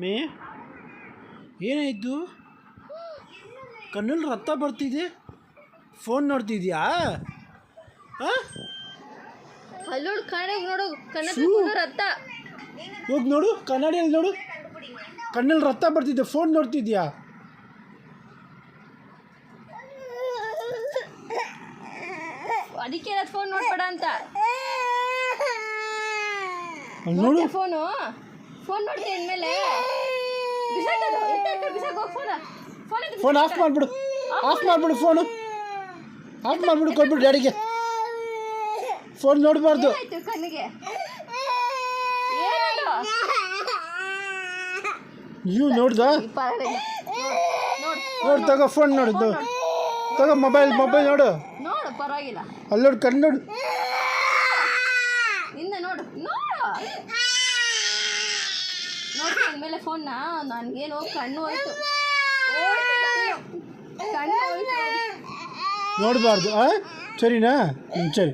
ಮೇ ಏನಾಯಿತು? ಕಣ್ಣಲ್ಲಿ ರಕ್ತ ಬರ್ತಿದೆ, ಫೋನ್ ನೋಡ್ತಿದ್ಯಾ? ಅಲ್ಲೋಡು ಕಣ್ಣಾಡಿ ನೋಡು, ರಕ್ತ. ಹೋಗಿ ನೋಡು, ಕನ್ನಡಿಯಲ್ಲಿ ನೋಡು, ಕಣ್ಣಲ್ಲಿ ರಕ್ತ ಬರ್ತಿದ್ದೆ, ಫೋನ್ ನೋಡ್ತಿದ್ಯಾ? ಅದಕ್ಕೆ ಫೋನ್ ನೋಡ್ಬೇಡ ಅಂತ. ನೋಡು ಫೋನ್ ನೋಡ್ತೀನಿ ಅಂದಮೇಲೆ ಫೋನ್ ಆಫ್ ಮಾಡಿಬಿಡು, ಫೋನು ಆಫ್ ಮಾಡಿಬಿಡು, ಕೊಟ್ಬಿಡು ಡ್ಯಾಡಿಗೆ. ಫೋನ್ ನೋಡಬಾರ್ದು. ಕಣ್ಣಿಗೆ ನೀವು ನೋಡ್ದ? ನೋಡು, ತಗೋ ಫೋನ್ ನೋಡು, ತಗೋ ಮೊಬೈಲ್ ನೋಡು, ಪರವಾಗಿಲ್ಲ. ಅಲ್ಲಿ ನೋಡು, ಕಣ್ಣು ನೋಡು, ನೋಡು ಅಂದಮೇಲೆ ಫೋನ್ನ ನನಗೇನು ಕಣ್ಣು ಹೋಯ್ತು, ನೋಡಬಾರ್ದು. ಸರಿನಾ? ಸರಿ.